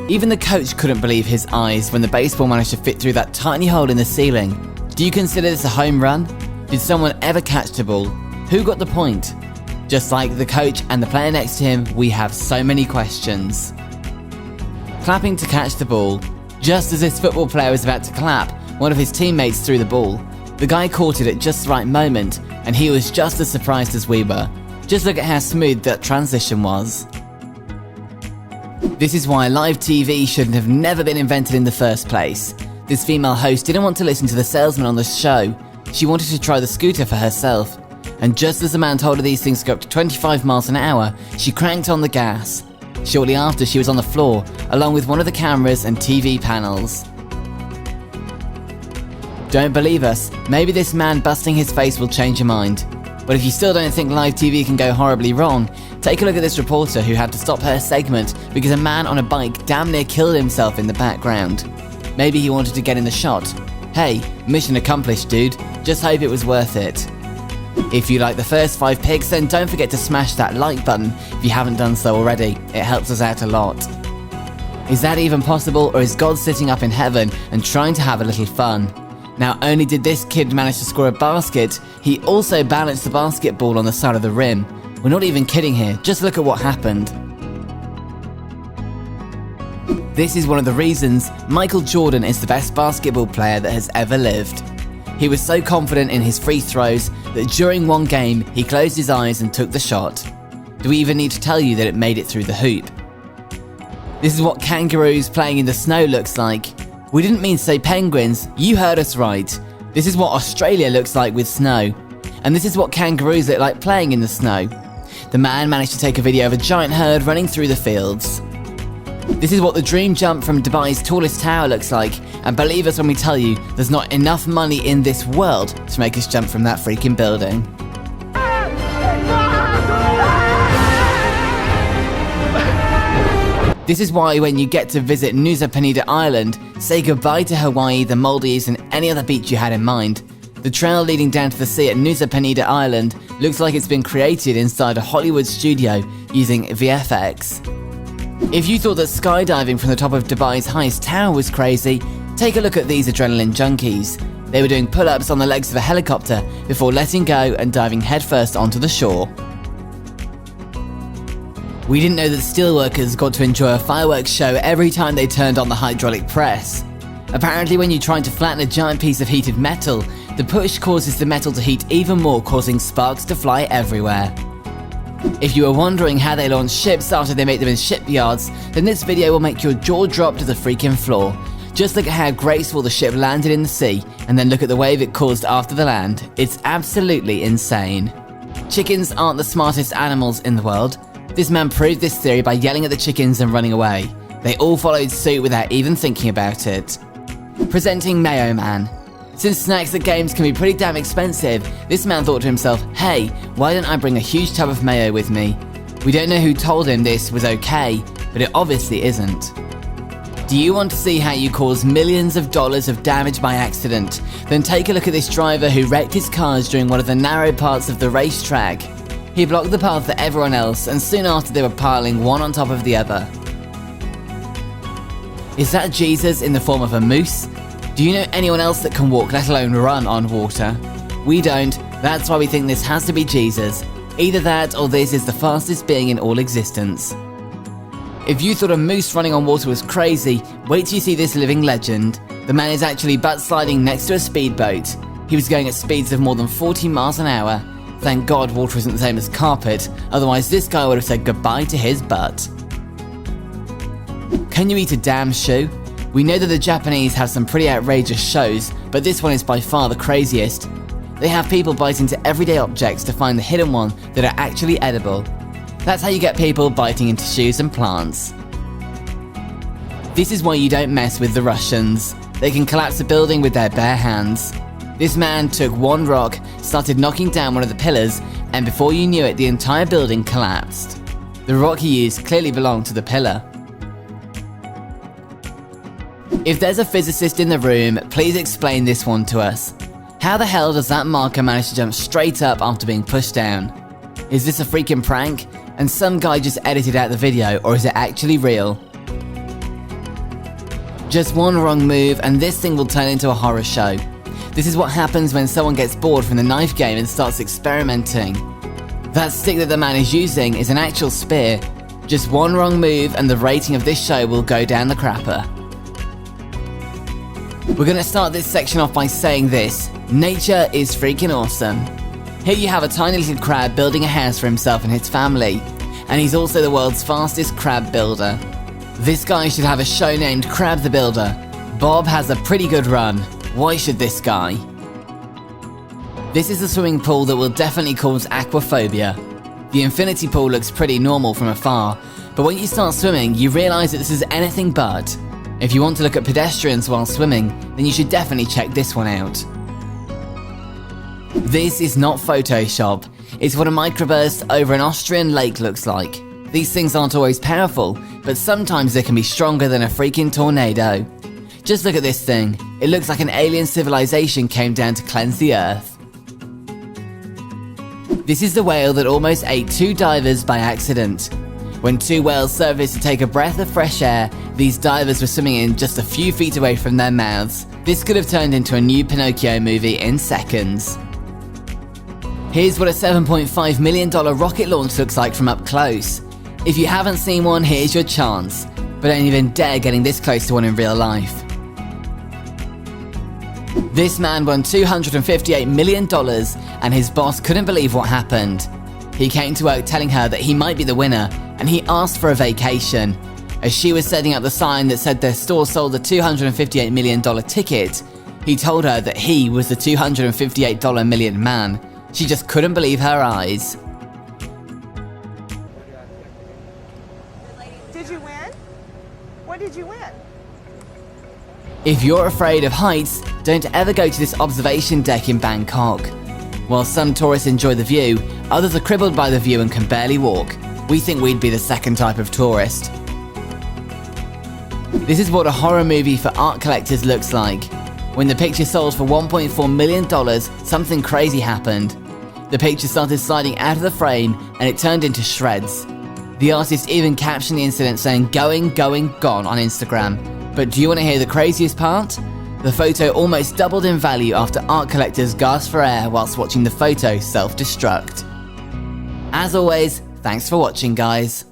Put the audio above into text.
Even the coach couldn't believe his eyes when the baseball managed to fit through that tiny hole in the ceiling. Do you consider this a home run? Did someone ever catch the ball? Who got the point? Just like the coach and the player next to him, we have so many questions. Clapping to catch the ball. Just as this football player was about to clap, one of his teammates threw the ball. The guy caught it at just the right moment, and he was just as surprised as we were. Just look at how smooth that transition was. This is why live TV should have never been invented in the first place. This female host didn't want to listen to the salesman on the show. She wanted to try the scooter for herself. And just as the man told her these things go up to 25 miles an hour, she cranked on the gas. Shortly after, she was on the floor, along with one of the cameras and TV panels. Don't believe us? Maybe this man busting his face will change your mind. But if you still don't think live TV can go horribly wrong, take a look at this reporter who had to stop her segment because a man on a bike damn near killed himself in the background. Maybe he wanted to get in the shot. Hey, mission accomplished, dude. Just hope it was worth it. If you like the first 5 picks, then don't forget to smash that like button if you haven't done so already. It helps us out a lot. Is that even possible, or is God sitting up in heaven and trying to have a little fun? Not only did this kid manage to score a basket, he also balanced the basketball on the side of the rim. We're not even kidding here, just look at what happened. This is one of the reasons Michael Jordan is the best basketball player that has ever lived. He was so confident in his free throws that during one game he closed his eyes and took the shot. Do we even need to tell you that it made it through the hoop? This is what kangaroos playing in the snow looks like. We didn't mean to say penguins, you heard us right. This is what Australia looks like with snow. And this is what kangaroos look like playing in the snow. The man managed to take a video of a giant herd running through the fields. This is what the dream jump from Dubai's tallest tower looks like, and believe us when we tell you there's not enough money in this world to make us jump from that freaking building. This is why when you get to visit Nusa Penida Island, say goodbye to Hawaii, the Maldives and any other beach you had in mind. The trail leading down to the sea at Nusa Penida Island looks like it's been created inside a Hollywood studio using VFX. If you thought that skydiving from the top of Dubai's highest tower was crazy, take a look at these adrenaline junkies. They were doing pull-ups on the legs of a helicopter before letting go and diving headfirst onto the shore. We didn't know that steelworkers got to enjoy a fireworks show every time they turned on the hydraulic press. Apparently when you're trying to flatten a giant piece of heated metal, the push causes the metal to heat even more, causing sparks to fly everywhere. If you were wondering how they launch ships after they make them in shipyards, then this video will make your jaw drop to the freaking floor. Just look at how graceful the ship landed in the sea, and then look at the wave it caused after the land. It's absolutely insane. Chickens aren't the smartest animals in the world. This man proved this theory by yelling at the chickens and running away. They all followed suit without even thinking about it. Presenting Mayo Man. Since snacks at games can be pretty damn expensive, this man thought to himself, hey, why don't I bring a huge tub of mayo with me? We don't know who told him this was okay, but it obviously isn't. Do you want to see how you cause millions of dollars of damage by accident? Then take a look at this driver who wrecked his cars during one of the narrow parts of the racetrack. He blocked the path for everyone else, and soon after they were piling one on top of the other. Is that Jesus in the form of a moose? Do you know anyone else that can walk, let alone run on water? We don't, that's why we think this has to be Jesus. Either that or this is the fastest being in all existence. If you thought a moose running on water was crazy, wait till you see this living legend. The man is actually butt sliding next to a speedboat. He was going at speeds of more than 40 miles an hour. Thank God water isn't the same as carpet, otherwise this guy would have said goodbye to his butt. Can you eat a damn shoe? We know that the Japanese have some pretty outrageous shows, but this one is by far the craziest. They have people bite into everyday objects to find the hidden one that are actually edible. That's how you get people biting into shoes and plants. This is why you don't mess with the Russians. They can collapse a building with their bare hands. This man took one rock, started knocking down one of the pillars, and before you knew it, the entire building collapsed. The rock he used clearly belonged to the pillar. If there's a physicist in the room, please explain this one to us. How the hell does that marker manage to jump straight up after being pushed down? Is this a freaking prank? And some guy just edited out the video, or is it actually real? Just one wrong move and this thing will turn into a horror show. This is what happens when someone gets bored from the knife game and starts experimenting. That stick that the man is using is an actual spear. Just one wrong move and the rating of this show will go down the crapper. We're gonna start this section off by saying this: nature is freaking awesome. Here you have a tiny little crab building a house for himself and his family, and he's also the world's fastest crab builder. This guy should have a show named Crab the Builder. Bob has a pretty good run. Why should this guy? This is a swimming pool that will definitely cause aquaphobia. The infinity pool looks pretty normal from afar, but when you start swimming you realise that this is anything but. If you want to look at pedestrians while swimming, then you should definitely check this one out. This is not Photoshop. It's what a microburst over an Austrian lake looks like. These things aren't always powerful, but sometimes they can be stronger than a freaking tornado. Just look at this thing. It looks like an alien civilization came down to cleanse the earth. This is the whale that almost ate 2 divers by accident. When 2 whales surfaced to take a breath of fresh air, these divers were swimming in just a few feet away from their mouths. This could have turned into a new Pinocchio movie in seconds. Here's what a $7.5 million rocket launch looks like from up close. If you haven't seen one, here's your chance. But don't even dare getting this close to one in real life. This man won $258 million and his boss couldn't believe what happened. He came to work telling her that he might be the winner, and he asked for a vacation. As she was setting up the sign that said their store sold a $258 million ticket, he told her that he was the $258 million man. She just couldn't believe her eyes. Did you win? What did you win? If you're afraid of heights, don't ever go to this observation deck in Bangkok. While some tourists enjoy the view, others are crippled by the view and can barely walk. We think we'd be the second type of tourist. This is what a horror movie for art collectors looks like. When the picture sold for $1.4 million, something crazy happened. The picture started sliding out of the frame and it turned into shreds. The artist even captioned the incident saying "going, gone" on Instagram. But do you want to hear the craziest part? The photo almost doubled in value after art collectors gasped for air whilst watching the photo self-destruct. As always, thanks for watching, guys.